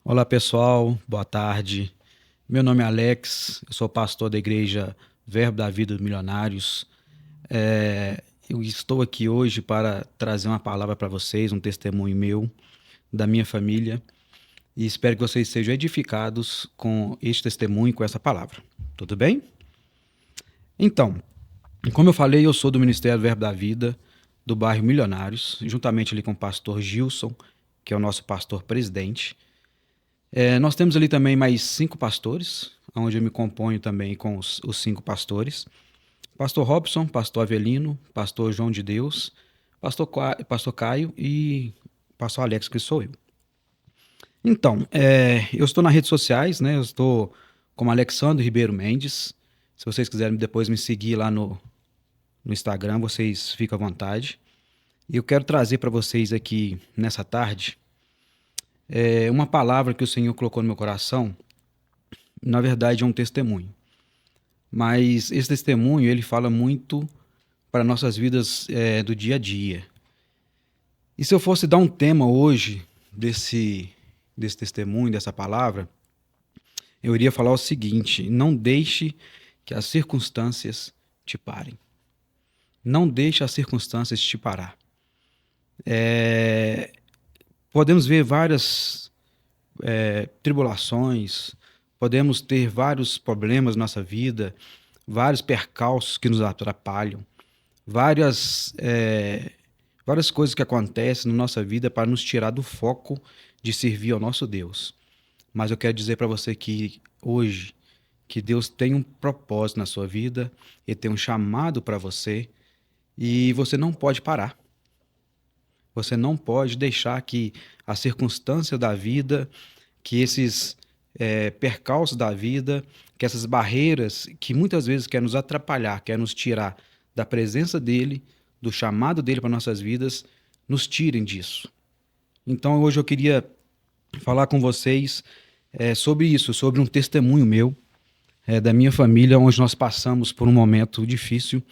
Olá pessoal, boa tarde. Meu nome é Alex, eu sou pastor da igreja Verbo da Vida dos Milionários. Eu estou aqui hoje para trazer uma palavra para vocês, um testemunho meu, da minha família, e espero que vocês sejam edificados com este testemunho, com essa palavra. Tudo bem? Então, como eu falei, eu sou do Ministério Verbo da Vida, do bairro Milionários, juntamente ali com o pastor Gilson, que é o nosso pastor presidente. Nós temos ali também mais 5 pastores, onde eu me componho também com os 5 pastores. Pastor Robson, pastor Avelino, pastor João de Deus, pastor Caio e pastor Alex, que sou eu. Então, eu estou nas redes sociais, né? Eu estou como Alexandre Ribeiro Mendes. Se vocês quiserem depois me seguir lá no Instagram, vocês ficam à vontade. E eu quero trazer para vocês aqui nessa tarde uma palavra que o Senhor colocou no meu coração. Na verdade, é um testemunho. Mas esse testemunho, ele fala muito para nossas vidas do dia a dia. E se eu fosse dar um tema hoje desse testemunho, dessa palavra, eu iria falar o seguinte: não deixe que as circunstâncias te parem. Não deixe as circunstâncias te parar. Podemos ver várias tribulações, podemos ter vários problemas na nossa vida, vários percalços que nos atrapalham, várias coisas que acontecem na nossa vida para nos tirar do foco de servir ao nosso Deus. Mas eu quero dizer para você que hoje, que Deus tem um propósito na sua vida, Ele tem um chamado para você e você não pode parar. Você não pode deixar que a circunstância da vida, que esses percalços da vida, que essas barreiras que muitas vezes querem nos atrapalhar, querem nos tirar da presença dEle, do chamado dEle para nossas vidas, nos tirem disso. Então hoje eu queria falar com vocês sobre isso, sobre um testemunho meu, da minha família, onde nós passamos por um momento difícil.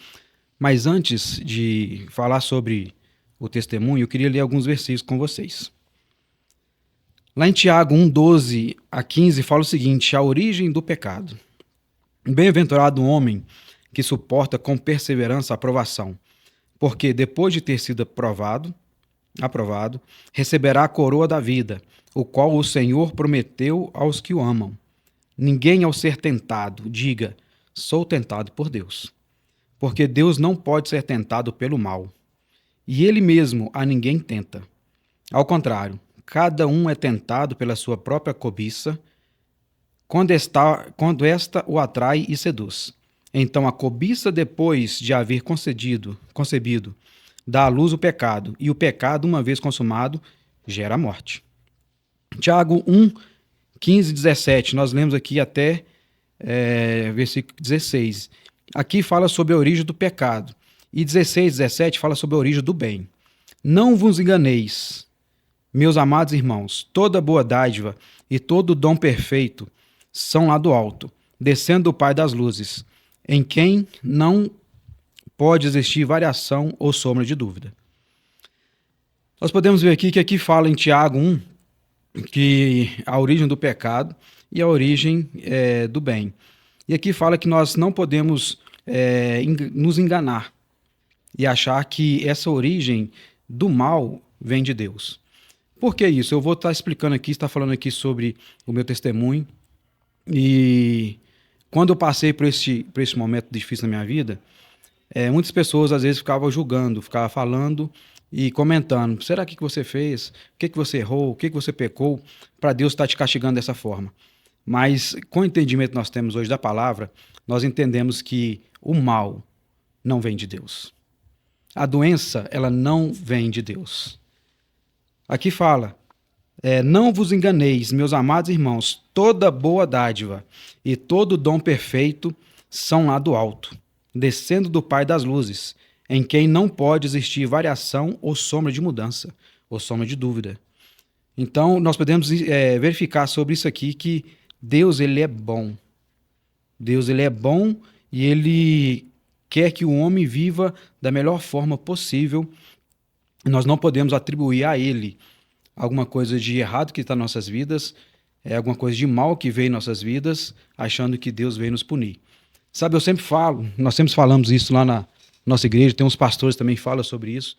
Mas antes de falar sobre o testemunho, eu queria ler alguns versículos com vocês. Lá em Tiago 1:12-15 fala o seguinte: a origem do pecado. Bem-aventurado o homem que suporta com perseverança a provação, porque depois de ter sido aprovado, receberá a coroa da vida, o qual o Senhor prometeu aos que o amam. Ninguém ao ser tentado diga: sou tentado por Deus, porque Deus não pode ser tentado pelo mal, e ele mesmo a ninguém tenta. Ao contrário, cada um é tentado pela sua própria cobiça, quando esta o atrai e seduz. Então a cobiça, depois de haver concebido, dá à luz o pecado, e o pecado, uma vez consumado, gera a morte. Tiago 1:15-17, nós lemos aqui até versículo 16. Aqui fala sobre a origem do pecado. E 16:17 fala sobre a origem do bem. Não vos enganeis, meus amados irmãos, toda boa dádiva e todo dom perfeito são lá do alto, descendo do Pai das luzes, em quem não pode existir variação ou sombra de dúvida. Nós podemos ver aqui que aqui fala em Tiago 1 que a origem do pecado e a origem do bem. E aqui fala que nós não podemos nos enganar e achar que essa origem do mal vem de Deus. Por que isso? Eu vou estar explicando aqui, estar falando aqui sobre o meu testemunho. E quando eu passei por esse momento difícil na minha vida, muitas pessoas às vezes ficavam julgando, ficavam falando e comentando: será que você fez? O que você errou? O que você pecou para Deus estar te castigando dessa forma? Mas com o entendimento que nós temos hoje da palavra, nós entendemos que o mal não vem de Deus. A doença, ela não vem de Deus. Aqui fala: não vos enganeis, meus amados irmãos, toda boa dádiva e todo dom perfeito são lá do alto, descendo do Pai das luzes, em quem não pode existir variação ou sombra de mudança, ou sombra de dúvida. Então, nós podemos verificar sobre isso aqui que Deus, ele é bom. Deus, ele é bom e ele quer que o homem viva da melhor forma possível. Nós não podemos atribuir a ele alguma coisa de errado que está em nossas vidas, é alguma coisa de mal que veio em nossas vidas, achando que Deus veio nos punir. Sabe, eu sempre falo, nós sempre falamos isso lá na nossa igreja, tem uns pastores também que falam sobre isso,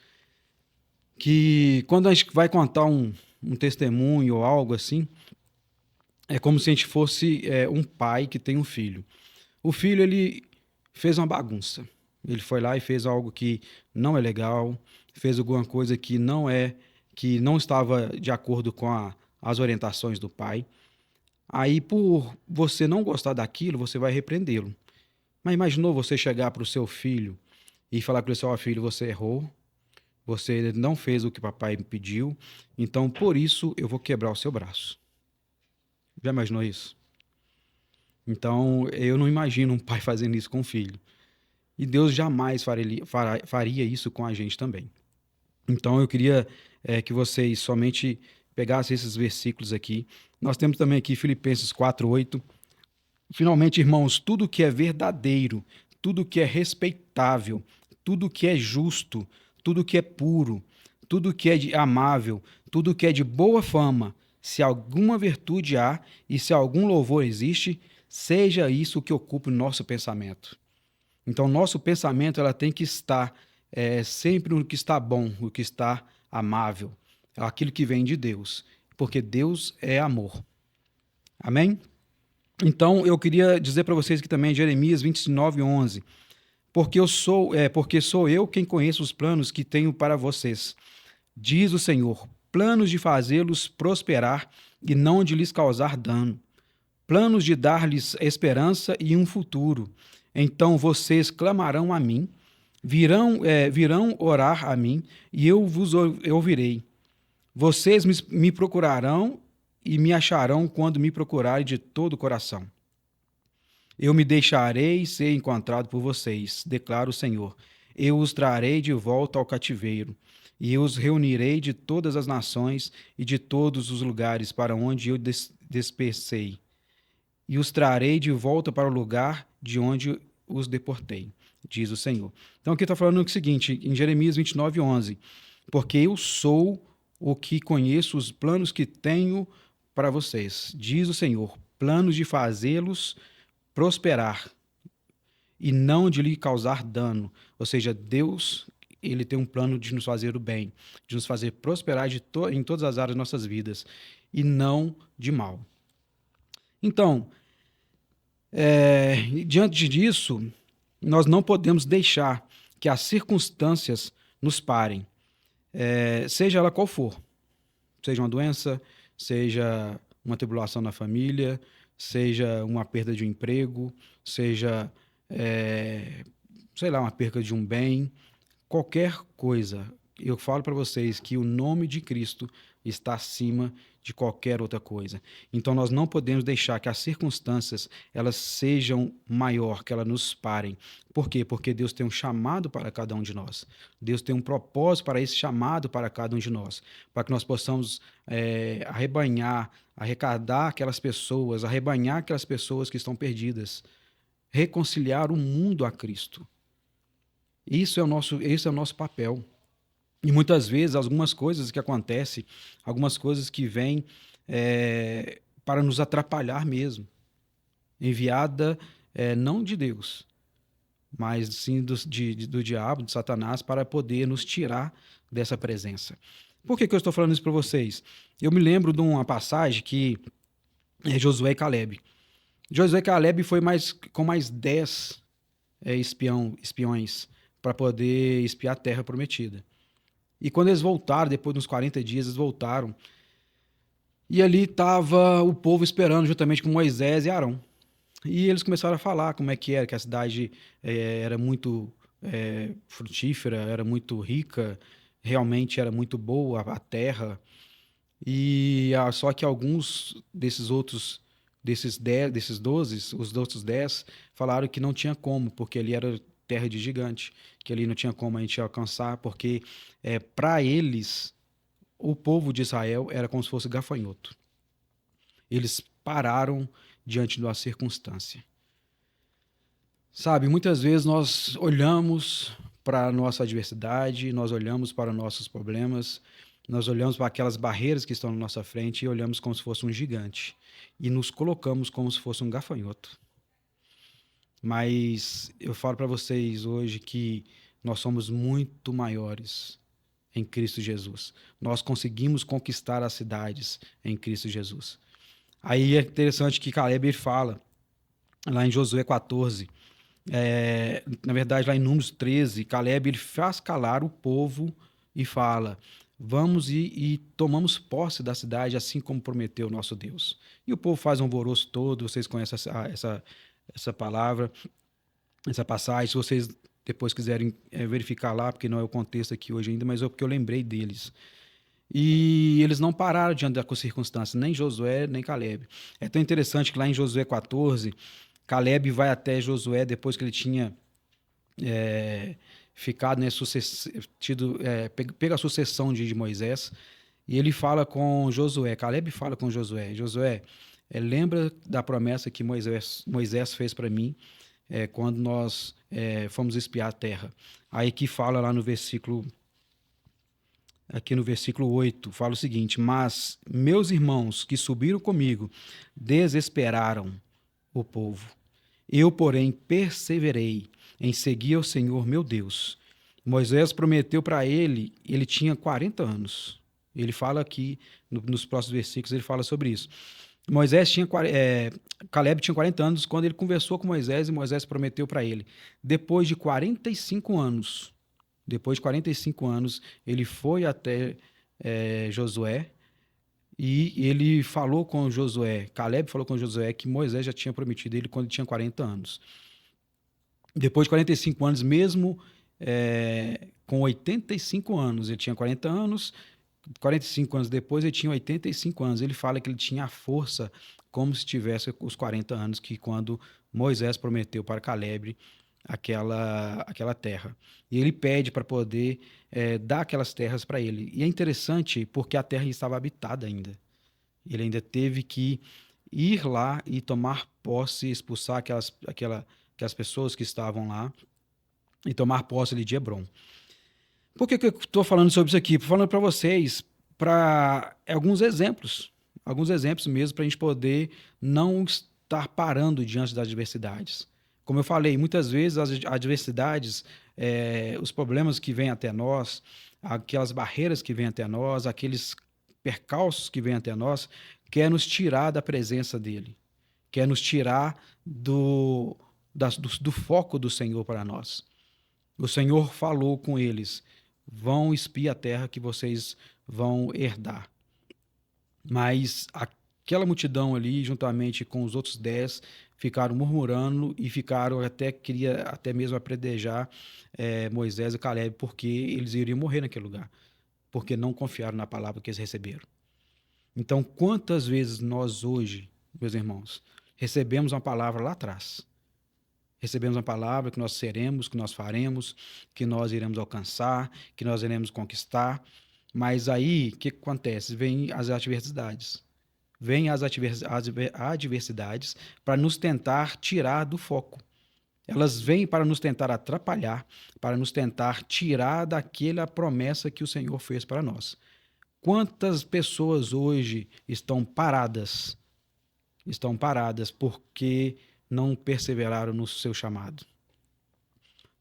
que quando a gente vai contar um testemunho ou algo assim, é como se a gente fosse um pai que tem um filho. O filho, ele fez uma bagunça. Ele foi lá e fez algo que não é legal, fez alguma coisa que não estava de acordo com as orientações do pai. Aí, por você não gostar daquilo, você vai repreendê-lo. Mas imaginou você chegar para o seu filho e falar para ele assim: ó, filho, você errou, você não fez o que papai me pediu, então por isso eu vou quebrar o seu braço. Já imaginou isso? Então, eu não imagino um pai fazendo isso com o filho. E Deus jamais faria isso com a gente também. Então, eu queria que vocês somente pegassem esses versículos aqui. Nós temos também aqui Filipenses 4:8. Finalmente, irmãos, tudo que é verdadeiro, tudo que é respeitável, tudo que é justo, tudo que é puro, tudo que é amável, tudo que é de boa fama, se alguma virtude há e se algum louvor existe, seja isso que ocupe o nosso pensamento. Então, nosso pensamento ela tem que estar sempre no que está bom, no que está amável, aquilo que vem de Deus, porque Deus é amor. Amém? Então, eu queria dizer para vocês que também Jeremias 29:11, porque sou eu quem conheço os planos que tenho para vocês, diz o Senhor, planos de fazê-los prosperar e não de lhes causar dano, planos de dar-lhes esperança e um futuro. Então vocês clamarão a mim, virão orar a mim, e eu vos ouvirei. Vocês me procurarão e me acharão quando me procurarem de todo o coração. Eu me deixarei ser encontrado por vocês, declara o Senhor. Eu os trarei de volta ao cativeiro, e eu os reunirei de todas as nações e de todos os lugares para onde eu dispersei, e os trarei de volta para o lugar de onde os deportei, diz o Senhor. Então aqui está falando o seguinte, em Jeremias 29:11, porque eu sou o que conheço os planos que tenho para vocês, diz o Senhor, planos de fazê-los prosperar e não de lhe causar dano. Ou seja, Deus, ele tem um plano de nos fazer o bem, de nos fazer prosperar em todas as áreas das nossas vidas e não de mal. Então, diante disso, nós não podemos deixar que as circunstâncias nos parem, seja ela qual for, seja uma doença, seja uma tribulação na família, seja uma perda de um emprego, seja, sei lá, uma perda de um bem, qualquer coisa. Eu falo para vocês que o nome de Cristo está acima de qualquer outra coisa. Então nós não podemos deixar que as circunstâncias elas sejam maior, que elas nos parem. Por quê? Porque Deus tem um chamado para cada um de nós. Deus tem um propósito para esse chamado para cada um de nós, para que nós possamos arrebanhar, arrecadar aquelas pessoas, arrebanhar aquelas pessoas que estão perdidas, reconciliar o mundo a Cristo. Esse é o nosso papel. E muitas vezes, algumas coisas que acontecem, algumas coisas que vêm para nos atrapalhar mesmo, enviada não de Deus, mas sim do diabo, de Satanás, para poder nos tirar dessa presença. Por que eu estou falando isso para vocês? Eu me lembro de uma passagem que é Josué e Caleb. Josué e Caleb foi com mais 10 espiões para poder espiar a terra prometida. E quando eles voltaram, depois de uns 40 dias, eles voltaram. E ali estava o povo esperando juntamente com Moisés e Arão. E eles começaram a falar como é que era, que a cidade era muito frutífera, era muito rica, realmente era muito boa a terra. E só que alguns desses 12, os outros 10, falaram que não tinha como, porque ali era terra de gigante, que ali não tinha como a gente alcançar, porque para eles, o povo de Israel era como se fosse gafanhoto. Eles pararam diante de uma circunstância. Sabe, muitas vezes nós olhamos para a nossa adversidade, nós olhamos para nossos problemas Nós olhamos para aquelas barreiras que estão na nossa frente e olhamos como se fosse um gigante. E nos colocamos como se fosse um gafanhoto. Mas eu falo para vocês hoje que nós somos muito maiores em Cristo Jesus. Nós conseguimos conquistar as cidades em Cristo Jesus. Aí é interessante que Caleb fala, lá em Josué 14, na verdade lá em Números 13, Caleb ele faz calar o povo e fala: vamos e tomamos posse da cidade, assim como prometeu o nosso Deus. E o povo faz um alvoroço todo, vocês conhecem essa palavra, essa passagem, se vocês depois quiserem verificar lá, porque não é o contexto aqui hoje ainda, mas é porque eu lembrei deles. E eles não pararam diante das circunstâncias, nem Josué, nem Caleb. É tão interessante que lá em Josué 14, Caleb vai até Josué depois que ele tinha ficado, né, pego a sucessão de Moisés, e ele fala com Josué, Caleb fala com Josué, Josué, lembra da promessa que Moisés fez para mim quando nós fomos espiar a terra. Aí que fala lá no versículo aqui no versículo 8, fala o seguinte: mas meus irmãos que subiram comigo desesperaram o povo. Eu, porém, perseverei em seguir ao Senhor meu Deus. Moisés prometeu para ele tinha 40 anos. Ele fala aqui, nos próximos versículos, ele fala sobre isso. Caleb tinha 40 anos quando ele conversou com Moisés e Moisés prometeu para ele. Depois de 45 anos, ele foi até Josué e ele falou com Josué, Caleb falou com Josué que Moisés já tinha prometido ele quando ele tinha 40 anos. Depois de 45 anos, mesmo com 85 anos, ele tinha 40 anos, 45 anos depois ele tinha 85 anos. Ele fala que ele tinha a força como se tivesse os 40 anos que quando Moisés prometeu para Caleb aquela terra. E ele pede para poder dar aquelas terras para ele. E é interessante porque a terra estava habitada ainda. Ele ainda teve que ir lá e tomar posse, expulsar aquelas pessoas que estavam lá e tomar posse ali de Hebron. Por que eu estou falando sobre isso aqui? Estou falando para vocês, para alguns exemplos mesmo, para a gente poder não estar parando diante das adversidades. Como eu falei, muitas vezes as adversidades, os problemas que vêm até nós, aquelas barreiras que vêm até nós, aqueles percalços que vêm até nós, quer nos tirar da presença dele, quer nos tirar do foco do Senhor para nós. O Senhor falou com eles: vão espiar a terra que vocês vão herdar. Mas aquela multidão ali, juntamente com os outros 10, ficaram murmurando e queria até mesmo apredejar Moisés e Caleb, porque eles iriam morrer naquele lugar, porque não confiaram na palavra que eles receberam. Então, quantas vezes nós hoje, meus irmãos, recebemos uma palavra lá atrás, recebemos uma palavra que nós seremos, que nós faremos, que nós iremos alcançar, que nós iremos conquistar. Mas aí, o que acontece? Vêm as adversidades. Vêm as adversidades para nos tentar tirar do foco. Elas vêm para nos tentar atrapalhar, para nos tentar tirar daquela promessa que o Senhor fez para nós. Quantas pessoas hoje estão paradas? Estão paradas porque não perseveraram no seu chamado.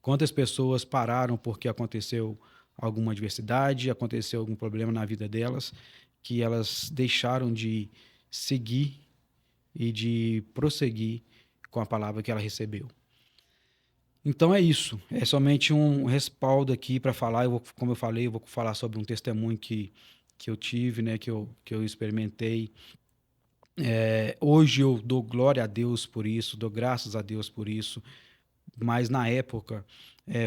Quantas pessoas pararam porque aconteceu alguma adversidade, aconteceu algum problema na vida delas, que elas deixaram de seguir e de prosseguir com a palavra que ela recebeu. Então é isso, é somente um respaldo aqui para falar. Como eu falei, eu vou falar sobre um testemunho que eu tive, né, que eu experimentei. Hoje eu dou glória a Deus por isso, dou graças a Deus por isso, mas na época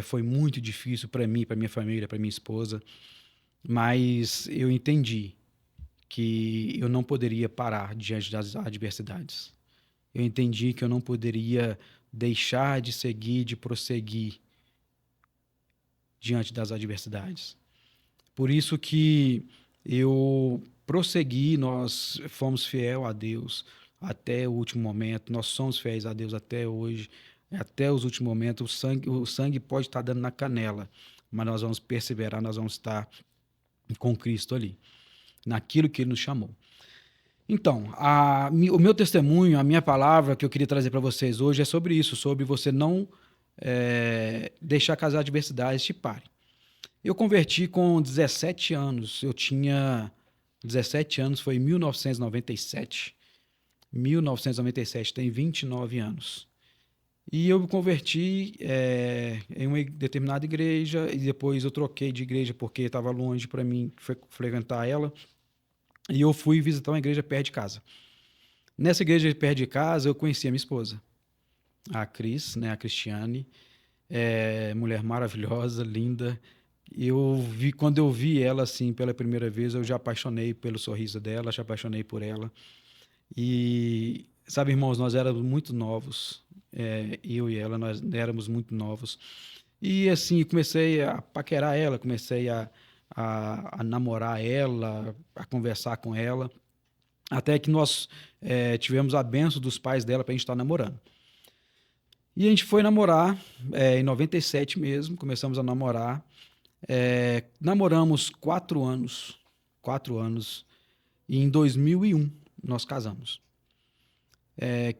foi muito difícil para mim, para minha família, para minha esposa, mas eu entendi que eu não poderia parar diante das adversidades. Eu entendi que eu não poderia deixar de seguir, de prosseguir diante das adversidades. Por isso que eu prossegui, nós fomos fiel a Deus até o último momento, nós somos fiéis a Deus até hoje, até os últimos momentos. O sangue pode estar dando na canela, mas nós vamos perseverar, nós vamos estar com Cristo ali, naquilo que Ele nos chamou. Então, o meu testemunho, a minha palavra que eu queria trazer para vocês hoje é sobre isso, sobre você não deixar que as adversidades te parem. Eu converti com 17 anos, eu tinha 17 anos, foi em 1997. 1997, tem 29 anos. E eu me converti em uma determinada igreja e depois eu troquei de igreja porque estava longe para mim frequentar ela. E eu fui visitar uma igreja perto de casa. Nessa igreja perto de casa eu conheci a minha esposa, a Cris, né, a Cristiane, mulher maravilhosa, linda. Quando eu vi ela assim pela primeira vez, eu já apaixonei pelo sorriso dela, já apaixonei por ela. E, sabe, irmãos, nós éramos muito novos, eu e ela, nós éramos muito novos. E, assim, comecei a paquerar ela, comecei a namorar ela, a conversar com ela, até que nós tivemos a benção dos pais dela para a gente estar namorando. E a gente foi namorar, em 97 mesmo, começamos a namorar. Namoramos 4 anos, 4 anos, e em 2001 nós casamos.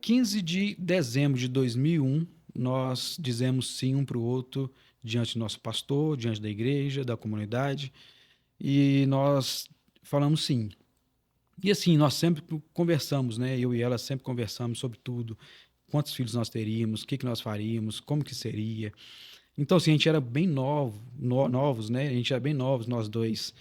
15 de dezembro de 2001, nós dizemos sim um para o outro diante do nosso pastor, diante da igreja, da comunidade, e nós falamos sim. E assim, nós sempre conversamos, né? Eu e ela sempre conversamos sobre tudo, quantos filhos nós teríamos, o que nós faríamos, como que seria. Então, assim, a gente era bem novos, né? A gente era bem novos, nós dois.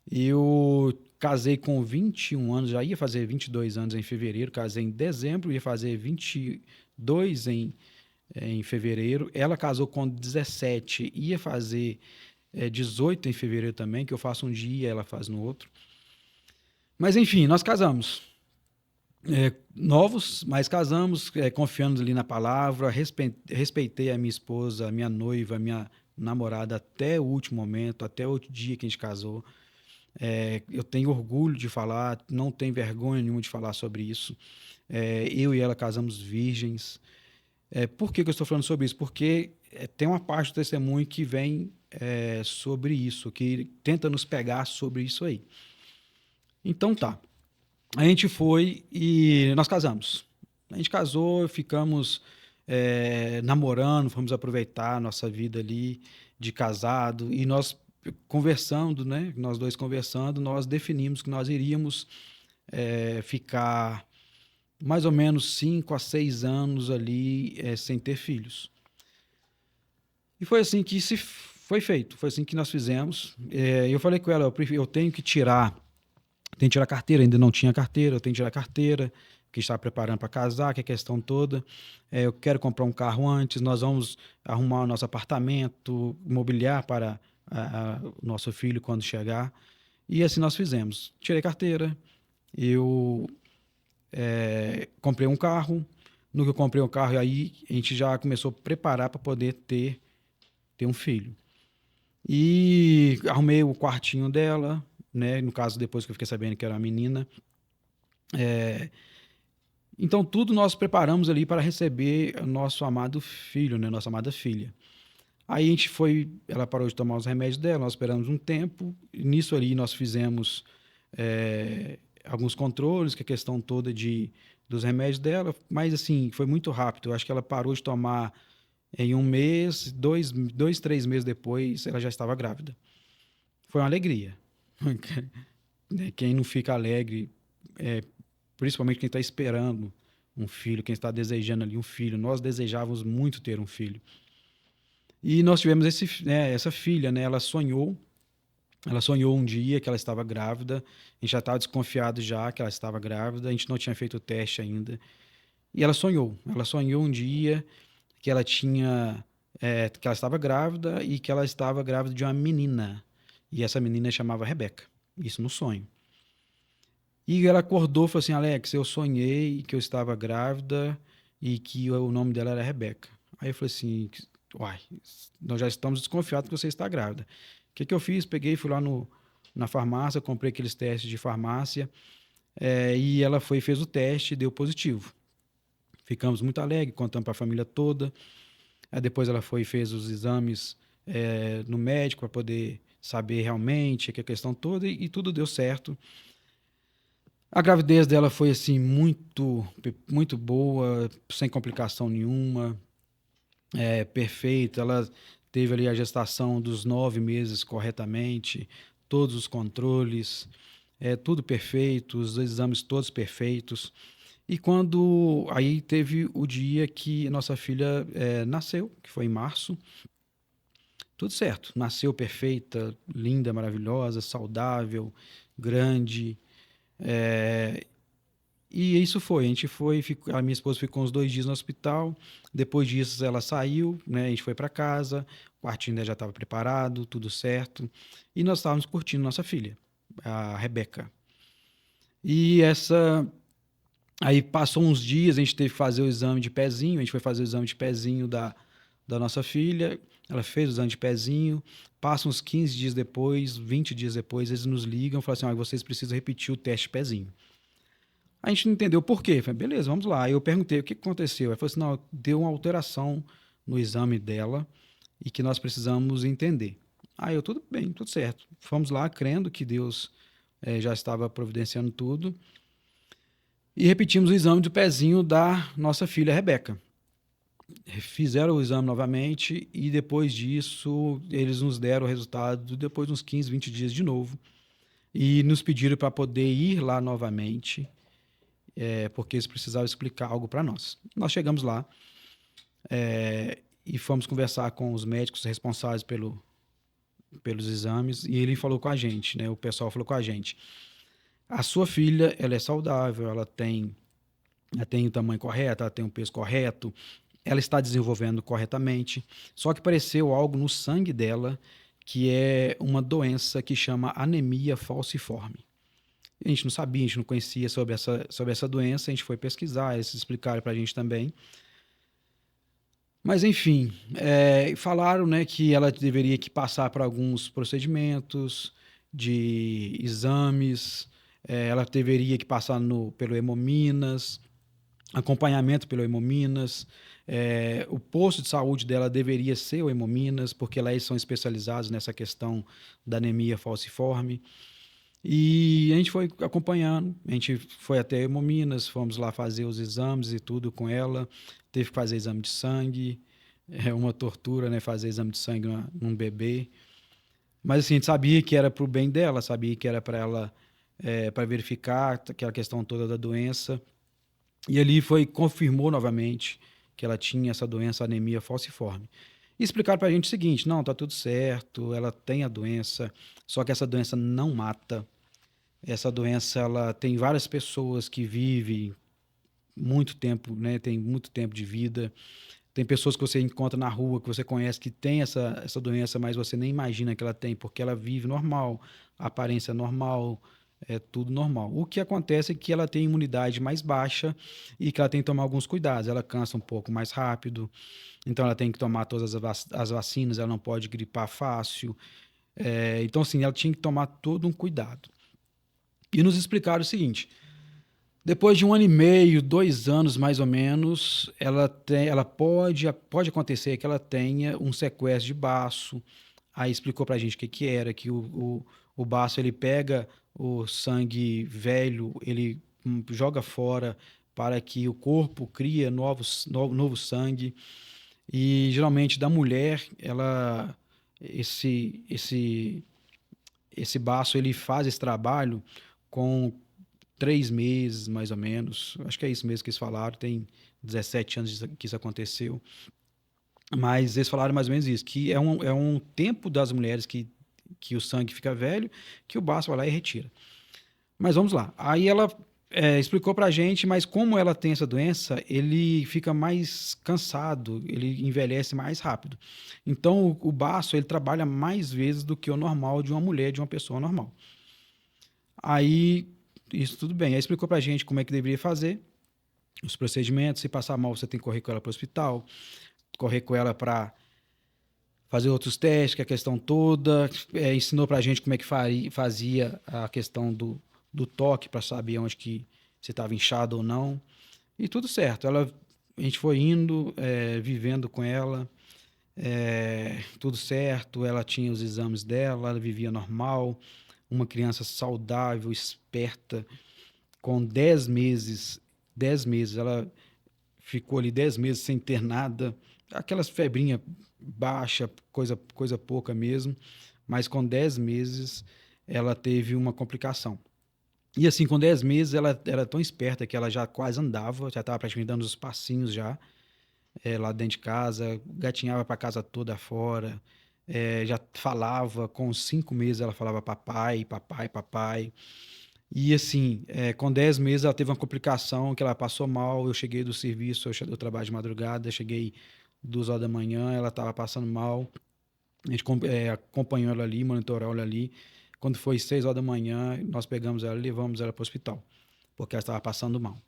Eu casei com 21 anos, já ia fazer 22 anos em fevereiro, casei em dezembro, ia fazer 22 em fevereiro. Ela casou com 17, ia fazer 18 em fevereiro também, que eu faço um dia, ela faz no outro. Mas enfim, nós casamos. Novos, mas casamos, confiando ali na palavra, respeitei a minha esposa, a minha noiva, a minha namorada até o último momento, até o dia que a gente casou. Eu tenho orgulho de falar, não tenho vergonha nenhuma de falar sobre isso. Eu e ela casamos virgens. Por que eu estou falando sobre isso? Porque tem uma parte do testemunho que vem sobre isso, que tenta nos pegar sobre isso aí. Então tá. A gente foi e nós casamos. A gente casou, ficamos namorando, fomos aproveitar a nossa vida ali de casado e nós conversando, né? Nós dois conversando, nós definimos que nós iríamos ficar mais ou menos 5 a 6 anos ali sem ter filhos. E foi assim que se foi feito, foi assim que nós fizemos. Eu falei com ela, eu tenho que tirar carteira, ainda não tinha carteira, eu tenho que tirar carteira, que estava preparando para casar, que é a questão toda. Eu quero comprar um carro antes, nós vamos arrumar o nosso apartamento, mobiliar para o nosso filho quando chegar. E assim nós fizemos. Tirei carteira, eu comprei um carro. No que eu comprei um carro, aí a gente já começou a preparar para poder ter um filho. E arrumei o quartinho dela, né? No caso, depois que eu fiquei sabendo que era uma menina. Então, tudo nós preparamos ali para receber o nosso amado filho, né? Nossa amada filha. Aí a gente foi, ela parou de tomar os remédios dela, nós esperamos um tempo, e nisso ali nós fizemos alguns controles, que é a questão toda dos remédios dela, mas assim, foi muito rápido. Eu acho que ela parou de tomar em um mês, 3 meses depois, ela já estava grávida. Foi uma alegria. Quem não fica alegre, principalmente quem está esperando um filho, quem está desejando ali um filho, nós desejávamos muito ter um filho. E nós tivemos essa filha, né? Ela sonhou um dia que ela estava grávida, a gente já estava desconfiado já que ela estava grávida, a gente não tinha feito o teste ainda. E ela sonhou um dia que ela tinha, que ela estava grávida e que ela estava grávida de uma menina. E essa menina chamava Rebeca, isso no sonho. E ela acordou e falou assim, Alex, eu sonhei que eu estava grávida e que o nome dela era Rebeca. Aí eu falei assim, uai, nós já estamos desconfiados que você está grávida. O que eu fiz? Peguei, fui lá na farmácia, comprei aqueles testes de farmácia, e ela foi e fez o teste e deu positivo. Ficamos muito alegres, contamos para a família toda. Aí depois ela foi e fez os exames no médico para poder saber realmente que a questão toda, e tudo deu certo. A gravidez dela foi assim muito boa, sem complicação nenhuma, perfeita. Ela teve ali a gestação dos 9 meses corretamente, todos os controles, tudo perfeito, os exames todos perfeitos. E quando aí teve o dia que nossa filha nasceu, que foi em março, tudo certo. Nasceu perfeita, linda, maravilhosa, saudável, grande. É, e isso foi. A gente foi, a minha esposa ficou uns 2 dias no hospital. Depois disso, ela saiu, né? A gente foi para casa, o quartinho dela já estava preparado, tudo certo. E nós estávamos curtindo nossa filha, a Rebeca. E essa. Aí passou uns dias, a gente teve que fazer o exame de pezinho. A gente foi fazer o exame de pezinho da nossa filha. Ela fez o exame de pezinho. Passa uns 15 dias depois, 20 dias depois, eles nos ligam e falam assim: ah, vocês precisam repetir o teste de pezinho. A gente não entendeu por quê. Falei, beleza, vamos lá. Aí eu perguntei o que aconteceu. Ele falou assim: não, deu uma alteração no exame dela e que nós precisamos entender. Aí eu, tudo bem, tudo certo. Fomos lá crendo que Deus já estava providenciando tudo e repetimos o exame do pezinho da nossa filha Rebeca. Fizeram o exame novamente e depois disso eles nos deram o resultado depois de uns 15, 20 dias de novo e nos pediram para poder ir lá novamente, porque eles precisavam explicar algo para nós. Nós chegamos lá e fomos conversar com os médicos responsáveis pelos exames e ele falou com a gente, né? O pessoal falou com a gente: a sua filha, ela é saudável, ela tem o tamanho correto, ela tem o peso correto, ela está desenvolvendo corretamente, só que apareceu algo no sangue dela que é uma doença que chama anemia falciforme. A gente não sabia, a gente não conhecia sobre essa doença, a gente foi pesquisar, eles explicaram para a gente também. Mas enfim, falaram, né, que ela deveria que passar por alguns procedimentos de exames, ela deveria que passar pelo Hemominas, acompanhamento pelo Hemominas, o posto de saúde dela deveria ser o Hemominas, porque lá eles são especializados nessa questão da anemia falciforme. E a gente foi acompanhando, a gente foi até Hemominas, fomos lá fazer os exames e tudo com ela, teve que fazer exame de sangue, é uma tortura, né, fazer exame de sangue num bebê. Mas assim, a gente sabia que era para o bem dela, sabia que era para ela, para verificar aquela questão toda da doença. E ali confirmou novamente que ela tinha essa doença, anemia falciforme. E explicaram para a gente o seguinte: não, tá tudo certo, ela tem a doença, só que essa doença não mata. Essa doença, ela tem várias pessoas que vivem muito tempo, né? Tem muito tempo de vida. Tem pessoas que você encontra na rua, que você conhece, que tem essa doença, mas você nem imagina que ela tem, porque ela vive normal, a aparência é normal, é tudo normal. O que acontece é que ela tem imunidade mais baixa e que ela tem que tomar alguns cuidados. Ela cansa um pouco mais rápido, então ela tem que tomar todas as vacinas, ela não pode gripar fácil. Então, assim, ela tinha que tomar todo um cuidado. E nos explicaram o seguinte: depois de 1 ano e meio, 2 anos mais ou menos, ela pode acontecer que ela tenha um sequestro de baço. Aí explicou pra gente o que que era, que o baço ele pega o sangue velho, ele joga fora para que o corpo crie novo sangue. E geralmente da mulher, esse baço ele faz esse trabalho com 3 meses, mais ou menos. Acho que é isso mesmo que eles falaram. Tem 17 anos que isso aconteceu. Mas eles falaram mais ou menos isso, que é um tempo das mulheres que o sangue fica velho, que o baço vai lá e retira. Mas vamos lá. Aí ela explicou pra gente, mas como ela tem essa doença, ele fica mais cansado, ele envelhece mais rápido. Então o baço ele trabalha mais vezes do que o normal de uma mulher, de uma pessoa normal. Aí, isso tudo bem. Aí explicou pra gente como é que deveria fazer os procedimentos. Se passar mal, você tem que correr com ela para o hospital, correr com ela para fazer outros testes, que é a questão toda. Ensinou pra gente como é que fazia a questão do toque para saber onde que você estava inchado ou não. E tudo certo. A gente foi indo, vivendo com ela. tudo certo, ela tinha os exames dela, ela vivia normal, uma criança saudável, esperta, com 10 meses, 10 meses, ela ficou ali 10 meses sem ter nada, aquelas febrinha baixa, coisa pouca mesmo, mas com 10 meses ela teve uma complicação. E assim, com 10 meses ela era tão esperta que ela já quase andava, já estava praticamente dando os passinhos já, lá dentro de casa, gatinhava para casa toda fora, já falava, com 5 meses ela falava papai, papai, papai. E assim, com 10 meses ela teve uma complicação que ela passou mal. Eu cheguei do serviço, eu trabalho de madrugada, cheguei 2 horas da manhã, ela estava passando mal. A gente acompanhou ela ali, monitorou ela ali. Quando foi 6 horas da manhã, nós pegamos ela e levamos ela para o hospital, porque ela estava passando mal.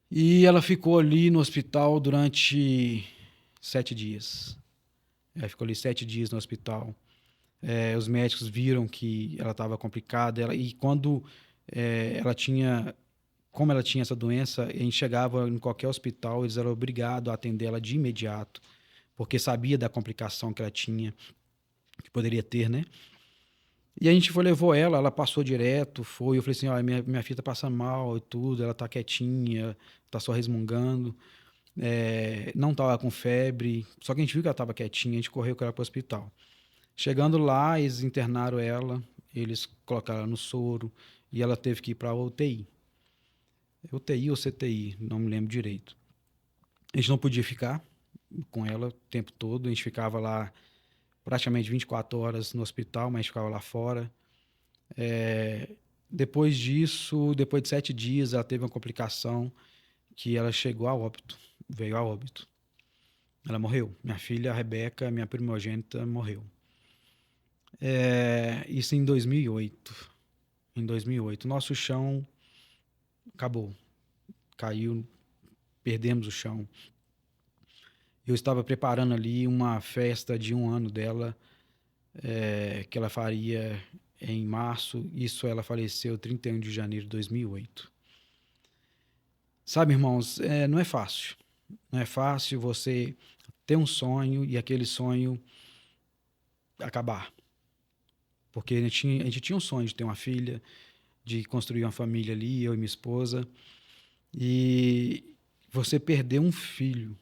E ela ficou ali no hospital durante 7 dias. Ela ficou ali 7 dias no hospital. Os médicos viram que ela estava complicada. E quando ela tinha, como ela tinha essa doença, a gente chegava em qualquer hospital, eles eram obrigados a atender ela de imediato, porque sabia da complicação que ela tinha, que poderia ter, né? E a gente levou ela passou direto, foi. Eu falei assim: olha, minha filha tá passando mal e tudo, ela tá quietinha, tá só resmungando, não tava com febre, só que a gente viu que ela tava quietinha, a gente correu com ela pro hospital. Chegando lá, eles internaram ela, eles colocaram ela no soro e ela teve que ir para UTI. UTI ou CTI, não me lembro direito. A gente não podia ficar com ela o tempo todo, a gente ficava lá praticamente 24 horas no hospital, mas ficava lá fora. Depois disso, depois de 7 dias, ela teve uma complicação que ela chegou a óbito, veio a óbito. Ela morreu. Minha filha, a Rebeca, minha primogênita, morreu. Isso em 2008. Em 2008. Nosso chão acabou. Caiu, perdemos o chão. Eu estava preparando ali uma festa de 1 ano dela, que ela faria em março. Isso ela faleceu 31 de janeiro de 2008. Sabe, irmãos, não é fácil. Não é fácil você ter um sonho e aquele sonho acabar. Porque a gente tinha um sonho de ter uma filha, de construir uma família ali, eu e minha esposa. E você perder um filho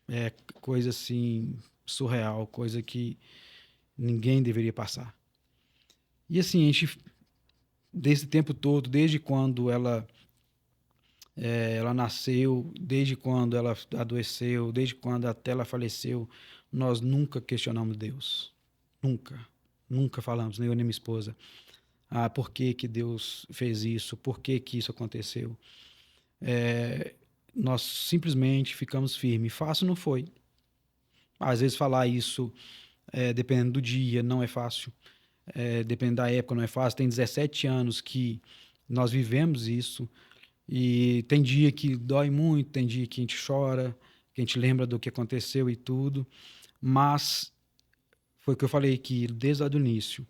é coisa assim surreal, coisa que ninguém deveria passar. E assim, a gente, desse tempo todo, desde quando ela nasceu, desde quando ela adoeceu, desde quando até ela faleceu, nós nunca questionamos Deus. Nunca. Nunca falamos, nem eu nem minha esposa. Por que que Deus fez isso? Por que que isso aconteceu? Nós simplesmente ficamos firmes. Fácil não foi. Às vezes falar isso, dependendo do dia, não é fácil. Dependendo da época, não é fácil. Tem 17 anos que nós vivemos isso. E tem dia que dói muito, tem dia que a gente chora, que a gente lembra do que aconteceu e tudo. Mas foi o que eu falei aqui desde o início.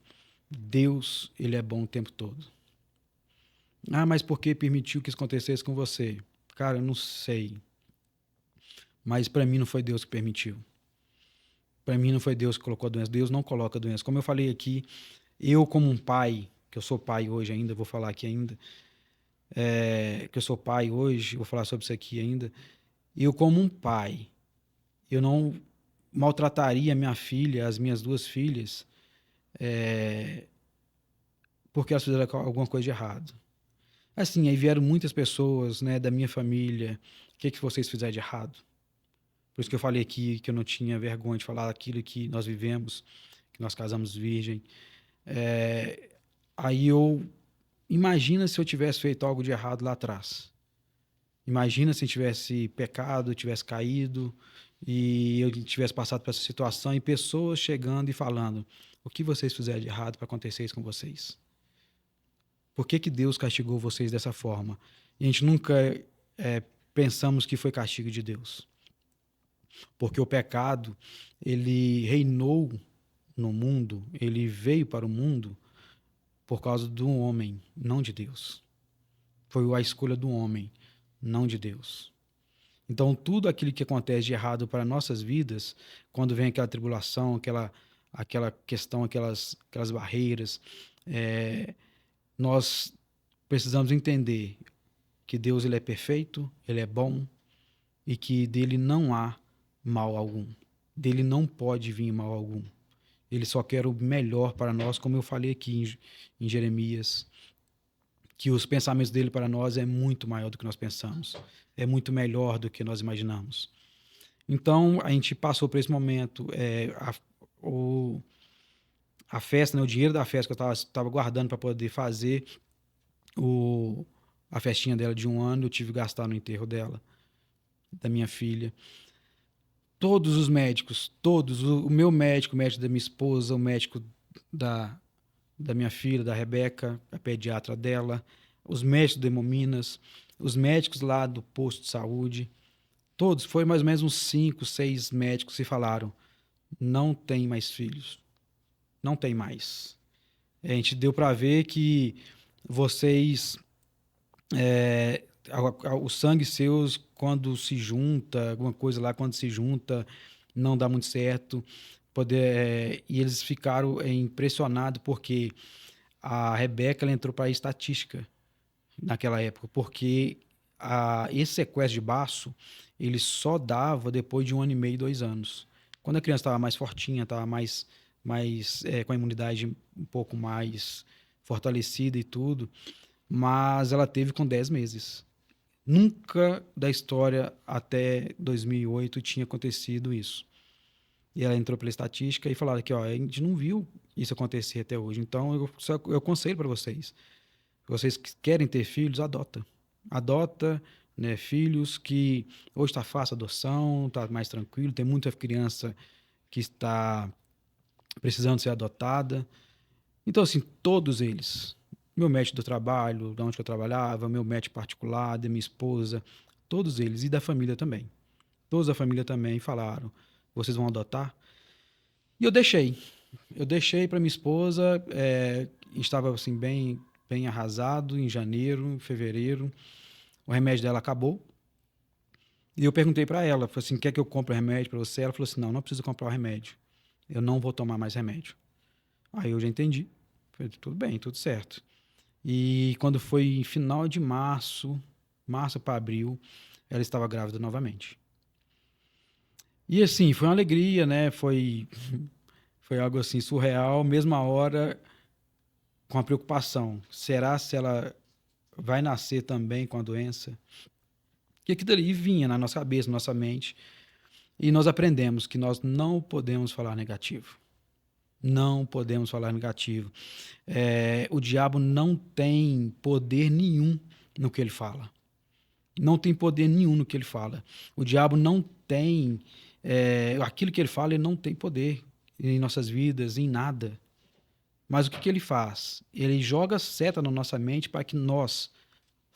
Deus, ele é bom o tempo todo. Mas por que permitiu que isso acontecesse com você? Cara, eu não sei. Mas para mim não foi Deus que permitiu. Para mim não foi Deus que colocou a doença. Deus não coloca a doença. Como eu falei aqui, eu como um pai, que eu sou pai hoje ainda, vou falar aqui ainda, que eu sou pai hoje, vou falar sobre isso aqui ainda. Eu como um pai, eu não maltrataria minha filha, as minhas 2 filhas, porque elas fizeram alguma coisa de errado. Assim, aí vieram muitas pessoas, né, da minha família. O que vocês fizeram de errado? Por isso que eu falei aqui que eu não tinha vergonha de falar aquilo que nós vivemos, que nós casamos virgem. Aí imagina se eu tivesse feito algo de errado lá atrás. Imagina se eu tivesse pecado, tivesse caído e eu tivesse passado por essa situação e pessoas chegando e falando: o que vocês fizeram de errado para acontecer isso com vocês? Por que que Deus castigou vocês dessa forma? E a gente nunca pensamos que foi castigo de Deus. Porque o pecado, ele reinou no mundo, ele veio para o mundo por causa do homem, não de Deus. Foi a escolha do homem, não de Deus. Então, tudo aquilo que acontece de errado para nossas vidas, quando vem aquela tribulação, aquela questão, aquelas barreiras, é, nós precisamos entender que Deus ele é perfeito, ele é bom e que dele não há mal algum. Dele não pode vir mal algum. Ele só quer o melhor para nós, como eu falei aqui em Jeremias, que os pensamentos dele para nós é muito maior do que nós pensamos, é muito melhor do que nós imaginamos. Então, a gente passou por esse momento, a festa, né, o dinheiro da festa que eu estava guardando para poder fazer o, a festinha dela de 1 ano, eu tive que gastar no enterro dela, da minha filha. Todos os médicos, todos, o meu médico, o médico da minha esposa, o médico da, da minha filha, da Rebeca, a pediatra dela, os médicos do Hemominas, os médicos lá do posto de saúde, todos, foi mais ou menos uns 5, 6 médicos que falaram, não tem mais filhos, não tem mais. A gente deu para ver que vocês, o sangue seus, quando se junta, alguma coisa lá, quando se junta, não dá muito certo. E eles ficaram impressionados porque a Rebeca ela entrou para a estatística naquela época, porque esse sequestro de baço ele só dava depois de 1 ano e meio, 2 anos. Quando a criança estava mais fortinha, estava com a imunidade um pouco mais fortalecida e tudo, mas ela teve com 10 meses. Nunca da história até 2008 tinha acontecido isso. E ela entrou pela estatística e falaram que ó, a gente não viu isso acontecer até hoje. Então eu aconselho para vocês. Vocês que querem ter filhos, adota. Adota, né, filhos que hoje está fácil a adoção, está mais tranquilo. Tem muita criança que está precisando ser adotada. Então, assim, todos eles, meu médico do trabalho, de onde eu trabalhava, meu médico particular, da minha esposa, todos eles, e da família também. Todos da família também falaram, vocês vão adotar? E eu deixei. Eu deixei para minha esposa, estava assim bem arrasado em janeiro, fevereiro. O remédio dela acabou. E eu perguntei para ela, falei assim, quer que eu compre o remédio para você? Ela falou assim, não, não precisa comprar o remédio. Eu não vou tomar mais remédio. Aí eu já entendi. Falei, tudo bem, tudo certo. E quando foi em final de março para abril, ela estava grávida novamente. E assim, foi uma alegria, né? Foi algo assim surreal, mesma hora com a preocupação. Será se ela vai nascer também com a doença? Que aquilo ali vinha na nossa cabeça, na nossa mente. E nós aprendemos que nós não podemos falar negativo. Não podemos falar negativo. O diabo não tem poder nenhum no que ele fala. Não tem poder nenhum no que ele fala. O diabo não tem. Aquilo que ele fala, ele não tem poder em nossas vidas, em nada. Mas o que ele faz? Ele joga seta na nossa mente para que nós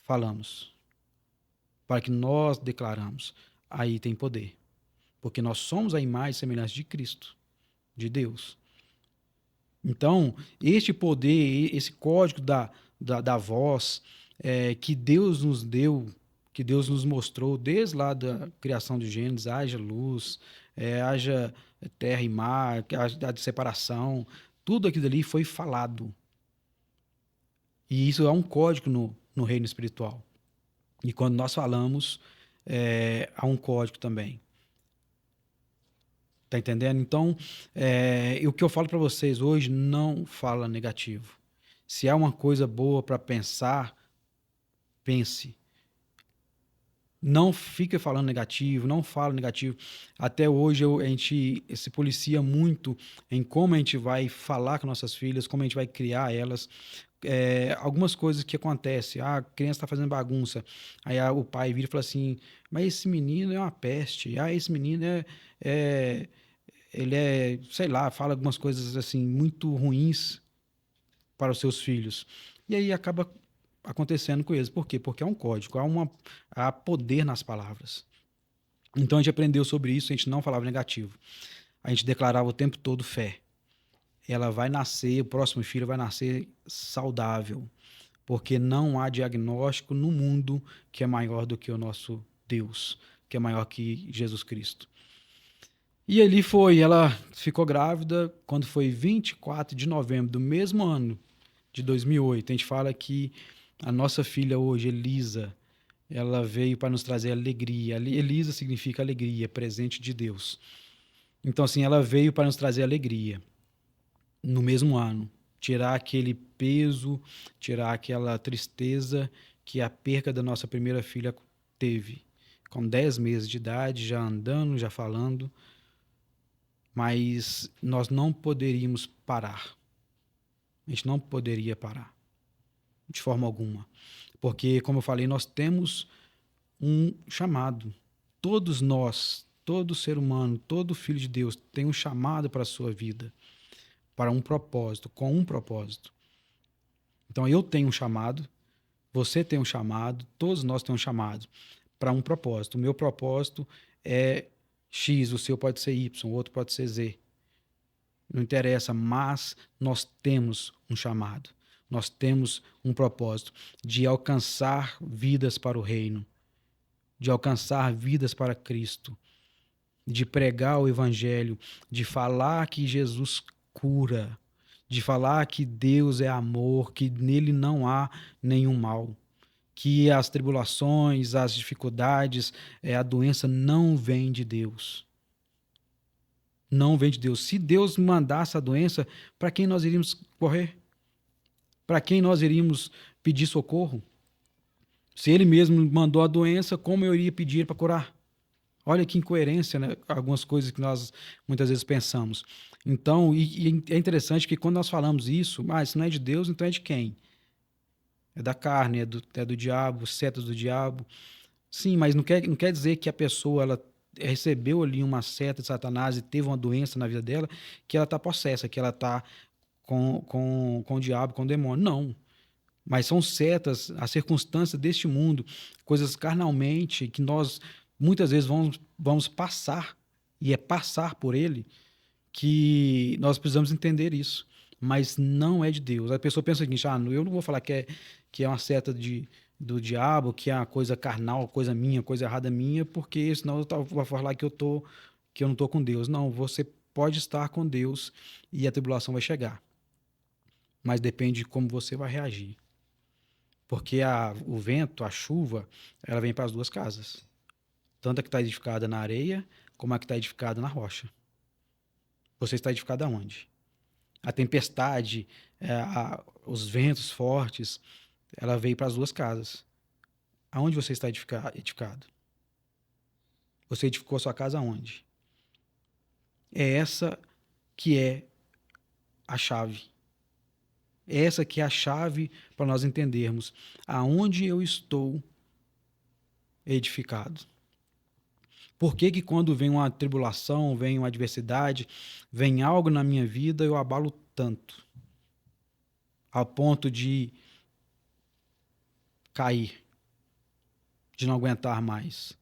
falamos, para que nós declaramos. Aí tem poder. Porque nós somos a imagem e semelhança de Cristo, de Deus. Então, este poder, esse código da voz que Deus nos deu, que Deus nos mostrou desde lá da criação de Gênesis, haja luz, haja terra e mar, haja de separação, tudo aquilo ali foi falado. E isso é um código no reino espiritual. E quando nós falamos, há um código também. Tá entendendo? Então, o que eu falo para vocês hoje, não fala negativo. Se há uma coisa boa para pensar, pense. Não fica falando negativo, não fala negativo. Até hoje a gente se policia muito em como a gente vai falar com nossas filhas, como a gente vai criar elas. Algumas coisas que acontecem, a criança está fazendo bagunça, aí o pai vira e fala assim, mas esse menino é uma peste, esse menino ele sei lá, fala algumas coisas assim muito ruins para os seus filhos. E aí acaba acontecendo com eles. Por quê? Porque é um código, há poder nas palavras. Então a gente aprendeu sobre isso, a gente não falava negativo. A gente declarava o tempo todo fé. Ela vai nascer, o próximo filho vai nascer saudável, porque não há diagnóstico no mundo que é maior do que o nosso Deus. que é maior que Jesus Cristo. E ali ela ficou grávida quando foi 24 de novembro do mesmo ano, de 2008. A gente fala que a nossa filha hoje, Elisa, ela veio para nos trazer alegria. Elisa significa alegria, presente de Deus. Então, assim, ela veio para nos trazer alegria no mesmo ano. Tirar aquele peso, tirar aquela tristeza que a perca da nossa primeira filha teve. Com 10 meses de idade, já andando, já falando. Mas nós não poderíamos parar. A gente não poderia parar. De forma alguma. Porque, como eu falei, nós temos um chamado. Todos nós, todo ser humano, todo filho de Deus tem um chamado para a sua vida, para um propósito, com um propósito. Então eu tenho um chamado, você tem um chamado, todos nós temos um chamado para um propósito. O meu propósito é X, o seu pode ser Y, o outro pode ser Z. Não interessa, mas nós temos um chamado. Nós temos um propósito de alcançar vidas para o reino, de alcançar vidas para Cristo, de pregar o evangelho, de falar que Jesus cura, de falar que Deus é amor, que nele não há nenhum mal, que as tribulações, as dificuldades, a doença não vem de Deus. Não vem de Deus. Se Deus mandasse a doença, para quem nós iríamos correr? Para quem nós iríamos pedir socorro? Se ele mesmo mandou a doença, como eu iria pedir para curar? Olha que incoerência, né? Algumas coisas que nós muitas vezes pensamos. Então, e é interessante que quando nós falamos isso, se não é de Deus, então é de quem? É da carne, é do diabo, setas do diabo. Sim, mas não quer dizer que a pessoa ela recebeu ali uma seta de Satanás e teve uma doença na vida dela, que ela está possessa, que ela está com o diabo, com o demônio. Não. Mas são setas, as circunstâncias deste mundo, coisas carnalmente que nós muitas vezes vamos passar, e é passar por ele, que nós precisamos entender isso. Mas não é de Deus. A pessoa pensa o seguinte, eu não vou falar que é uma seta do diabo, que é uma coisa carnal, coisa minha, coisa errada minha, porque senão eu vou falar que eu não estou com Deus. Não, você pode estar com Deus e a tribulação vai chegar. Mas depende de como você vai reagir. Porque o vento, a chuva, ela vem para as duas casas. Tanto a que está edificada na areia, como a que está edificada na rocha. Você está edificado aonde? A tempestade, os ventos fortes, ela veio para as duas casas. Aonde você está edificado? Você edificou a sua casa aonde? É essa que é a chave. É essa que é a chave para nós entendermos aonde eu estou edificado. Por que quando vem uma tribulação, vem uma adversidade, vem algo na minha vida, eu abalo tanto? Ao ponto de cair, de não aguentar mais.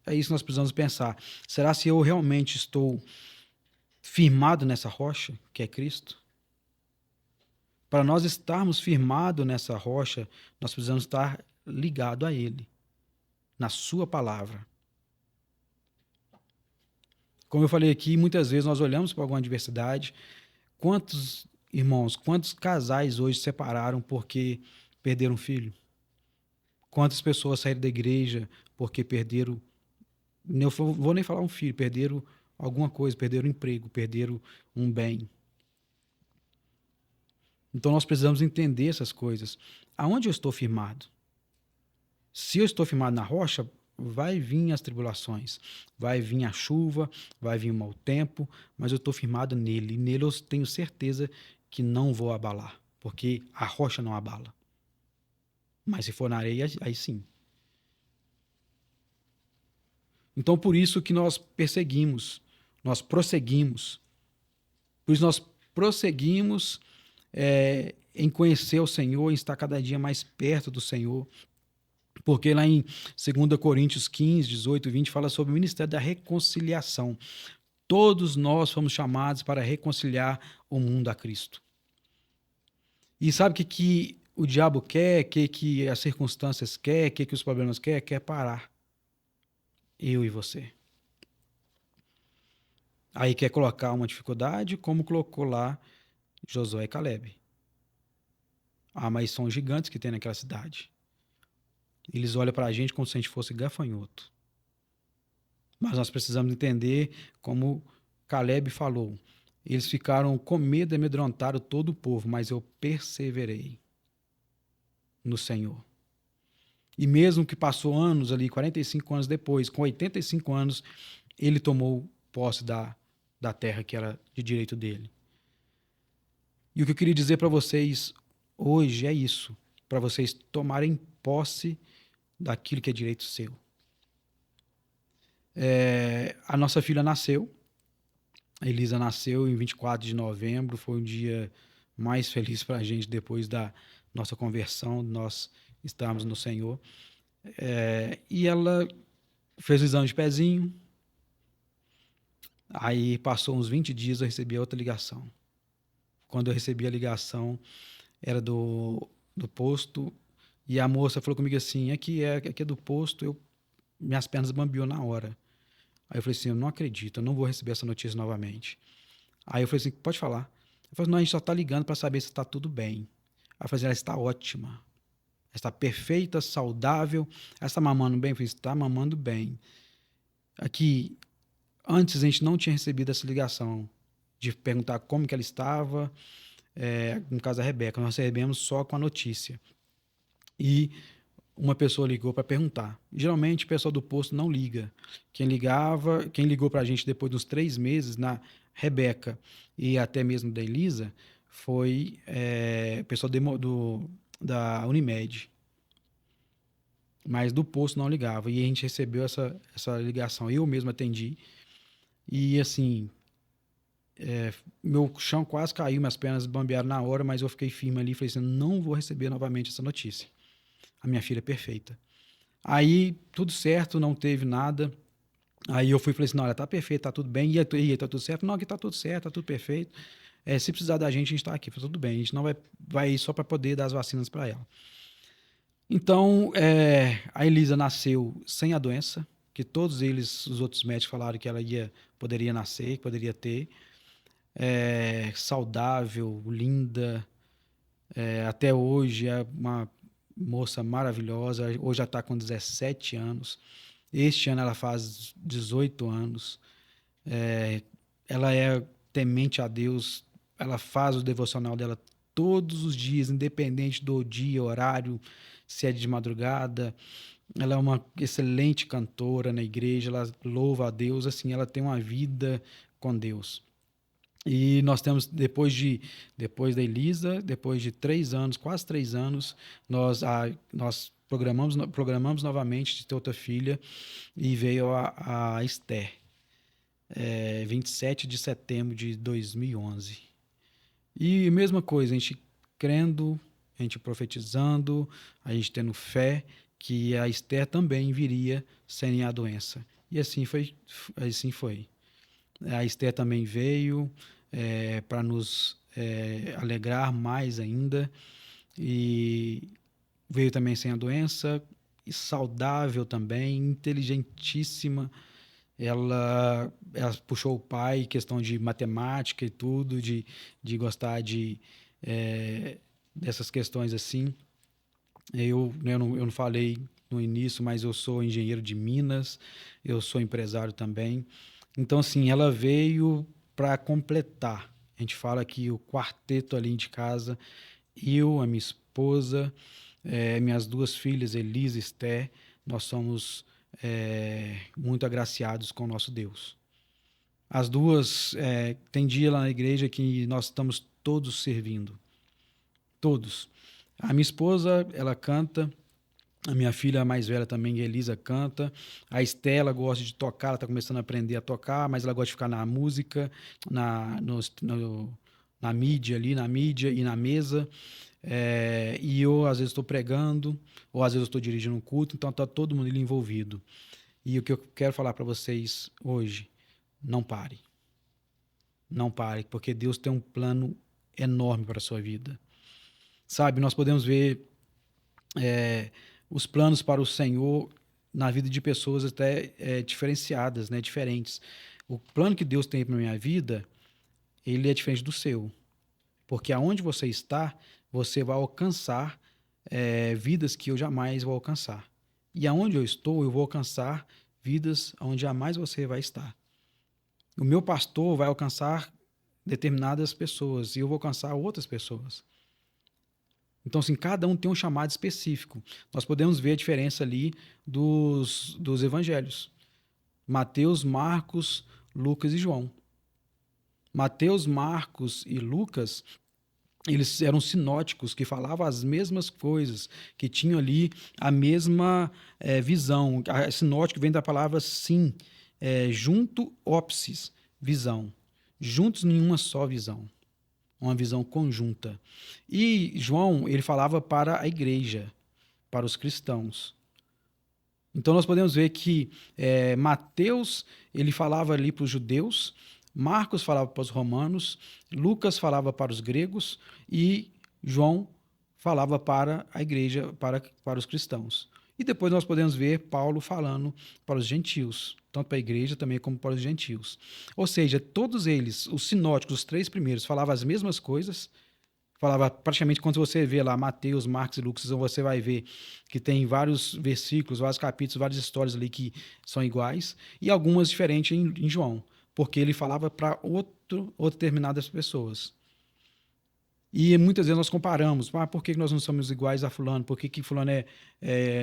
É isso que nós precisamos pensar. Será se eu realmente estou firmado nessa rocha, que é Cristo? Para nós estarmos firmados nessa rocha, nós precisamos estar ligados a Ele, na Sua palavra. Como eu falei aqui, muitas vezes nós olhamos para alguma adversidade. Quantos irmãos, quantos casais hoje separaram porque perderam um filho? Quantas pessoas saíram da igreja porque perderam, não vou nem falar um filho, perderam alguma coisa, perderam um emprego, perderam um bem. Então nós precisamos entender essas coisas. Aonde eu estou firmado? Se eu estou firmado na rocha, vai vir as tribulações, vai vir a chuva, vai vir o mau tempo, mas eu estou firmado nele. E nele eu tenho certeza que não vou abalar, porque a rocha não abala. Mas se for na areia, aí sim. Então por isso que nós perseguimos, nós prosseguimos. Por isso nós prosseguimos em conhecer o Senhor, em estar cada dia mais perto do Senhor. Porque lá em 2 Coríntios 15, 18 e 20 fala sobre o ministério da reconciliação. Todos nós fomos chamados para reconciliar o mundo a Cristo. E sabe o que o diabo quer, o que as circunstâncias quer, o que os problemas quer parar. Eu e você. Aí quer colocar uma dificuldade, como colocou lá Josué e Caleb. Ah, mas são gigantes que tem naquela cidade. Eles olham para a gente como se a gente fosse gafanhoto. Mas nós precisamos entender, como Caleb falou, eles ficaram com medo e amedrontaram todo o povo, mas eu perseverei no Senhor. E mesmo que passou anos ali, 45 anos depois, com 85 anos, ele tomou posse da terra que era de direito dele. E o que eu queria dizer para vocês hoje é isso, para vocês tomarem posse daquilo que é direito seu. A nossa filha nasceu, a Elisa nasceu em 24 de novembro, foi um dia mais feliz para a gente depois da nossa conversão, nós estarmos no Senhor. E ela fez o exame de pezinho, aí passou uns 20 dias, eu recebi outra ligação. Quando eu recebi a ligação, era do posto, e a moça falou comigo assim, aqui é do posto, minhas pernas bambiou na hora. Aí eu falei assim, eu não acredito, eu não vou receber essa notícia novamente. Aí eu falei assim, pode falar. Eu falei, não, a gente só tá ligando para saber se está tudo bem. Aí eu falei assim, ela está ótima, ela está perfeita, saudável, ela está mamando bem? Eu falei, está mamando bem. Aqui, antes a gente não tinha recebido essa ligação de perguntar como que ela estava, no caso da Rebeca, nós recebemos só com a notícia. E uma pessoa ligou para perguntar. Geralmente o pessoal do posto não liga. Quem ligou para a gente depois dos 3 meses, na Rebeca e até mesmo da Elisa, foi o pessoal da Unimed. Mas do posto não ligava. E a gente recebeu essa ligação. Eu mesmo atendi. E assim, meu chão quase caiu, minhas pernas bambearam na hora, mas eu fiquei firme ali e falei assim: não vou receber novamente essa notícia. A minha filha é perfeita. Aí, tudo certo, não teve nada. Aí eu fui e falei assim, não, olha, tá perfeito, tá tudo bem. E aí, tá tudo certo? Não, aqui tá tudo certo, tá tudo perfeito. Se precisar da gente, a gente tá aqui. Falei, tudo bem, a gente não vai ir só para poder dar as vacinas para ela. Então, a Elisa nasceu sem a doença, que todos eles, os outros médicos falaram que ela poderia nascer, que poderia ter. Saudável, linda. Até hoje é uma moça maravilhosa. Hoje já está com 17 anos. Este ano ela faz 18 anos. Ela é temente a Deus. Ela faz o devocional dela todos os dias, independente do dia, horário, se é de madrugada. Ela é uma excelente cantora na igreja. Ela louva a Deus. Assim, ela tem uma vida com Deus. E nós temos, depois da Elisa, depois de 3 anos, quase 3 anos, nós programamos novamente de ter outra filha e veio a Esther, 27 de setembro de 2011. E mesma coisa, a gente crendo, a gente profetizando, a gente tendo fé que a Esther também viria sem a doença. E assim foi, assim foi. A Esther também veio para nos alegrar mais ainda e veio também sem a doença, e saudável também, inteligentíssima. Ela puxou o pai, questão de matemática e tudo, de gostar dessas questões assim. Eu não falei no início, mas eu sou engenheiro de Minas, eu sou empresário também. Então, assim, ela veio para completar. A gente fala que o quarteto ali de casa, eu, a minha esposa, minhas 2 filhas, Elisa e Esther, nós somos muito agraciados com o nosso Deus. As duas, tem dia lá na igreja que nós estamos todos servindo. Todos. A minha esposa, ela canta. A minha filha mais velha também, Elisa, canta. A Estela gosta de tocar, ela está começando a aprender a tocar, mas ela gosta de ficar na música, na mídia ali, na mídia e na mesa. E eu, às vezes, estou pregando, ou às vezes eu estou dirigindo um culto, então está todo mundo ali envolvido. E o que eu quero falar para vocês hoje, não pare. Não pare, porque Deus tem um plano enorme para a sua vida. Sabe, nós podemos ver os planos para o Senhor na vida de pessoas até diferenciadas, né, diferentes. O plano que Deus tem para minha vida, ele é diferente do seu, porque aonde você está, você vai alcançar vidas que eu jamais vou alcançar. E aonde eu estou, eu vou alcançar vidas onde jamais você vai estar. O meu pastor vai alcançar determinadas pessoas e eu vou alcançar outras pessoas. Então, assim, cada um tem um chamado específico. Nós podemos ver a diferença ali dos evangelhos. Mateus, Marcos, Lucas e João. Mateus, Marcos e Lucas, eles eram sinóticos, que falavam as mesmas coisas, que tinham ali a mesma visão. A sinótico vem da palavra sim, junto, ópsis, visão. Juntos em uma só visão. Uma visão conjunta. E João, ele falava para a igreja, para os cristãos. Então nós podemos ver que Mateus, ele falava ali para os judeus, Marcos falava para os romanos, Lucas falava para os gregos e João falava para a igreja, para os cristãos. E depois nós podemos ver Paulo falando para os gentios, tanto para a igreja também como para os gentios. Ou seja, todos eles, os sinóticos, os três primeiros, falavam as mesmas coisas, falava praticamente quando você vê lá Mateus, Marcos e Lucas, você vai ver que tem vários versículos, vários capítulos, várias histórias ali que são iguais e algumas diferentes em João, porque ele falava para determinadas pessoas. E muitas vezes nós comparamos, por que nós não somos iguais a fulano? Por que fulano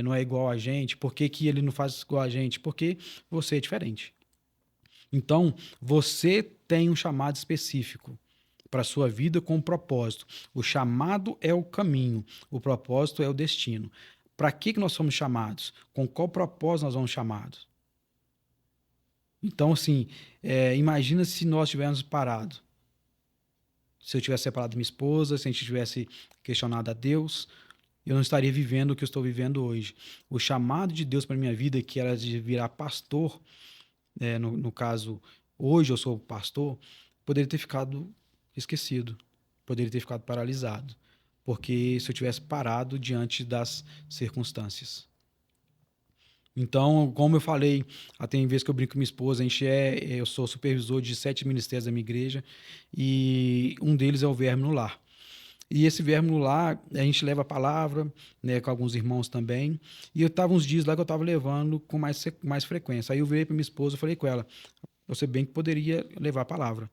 não é igual a gente? Por que ele não faz igual a gente? Porque você é diferente. Então, você tem um chamado específico para a sua vida com um propósito. O chamado é o caminho, o propósito é o destino. Para que nós somos chamados? Com qual propósito nós somos chamados? Então, assim, imagina se nós tivéssemos parado. Se eu tivesse separado minha esposa, se a gente tivesse questionado a Deus, eu não estaria vivendo o que eu estou vivendo hoje. O chamado de Deus para minha vida, que era de virar pastor, no caso, hoje eu sou pastor, poderia ter ficado esquecido, poderia ter ficado paralisado, porque se eu tivesse parado diante das circunstâncias. Então, como eu falei, até em vez que eu brinco com minha esposa, eu sou supervisor de 7 ministérios da minha igreja e um deles é o Verme no Lar. E esse Verme no Lar, a gente leva a palavra, né, com alguns irmãos também. E eu estava uns dias lá que eu estava levando com mais frequência. Aí eu virei para minha esposa e falei com ela, você bem que poderia levar a palavra.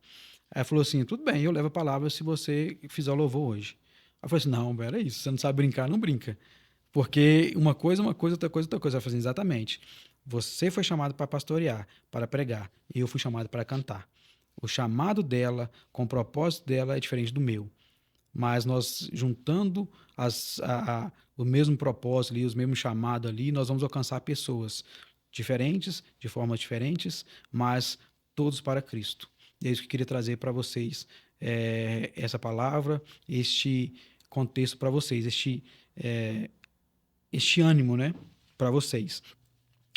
Aí ela falou assim, tudo bem, eu levo a palavra se você fizer o louvor hoje. Aí eu falei assim, não, era isso, você não sabe brincar, não brinca. Porque uma coisa, outra coisa, outra coisa. Ela falou assim, exatamente. Você foi chamado para pastorear, para pregar, e eu fui chamado para cantar. O chamado dela, com o propósito dela, é diferente do meu. Mas nós juntando o mesmo propósito ali, os mesmos chamados ali, nós vamos alcançar pessoas diferentes, de formas diferentes, mas todos para Cristo. E é isso que eu queria trazer para vocês, essa palavra, este contexto para vocês, este ânimo, né, para vocês.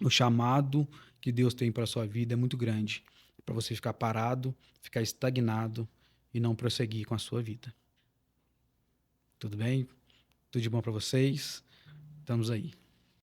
O chamado que Deus tem para sua vida é muito grande, para você ficar parado, ficar estagnado e não prosseguir com a sua vida. Tudo bem? Tudo de bom para vocês? Estamos aí.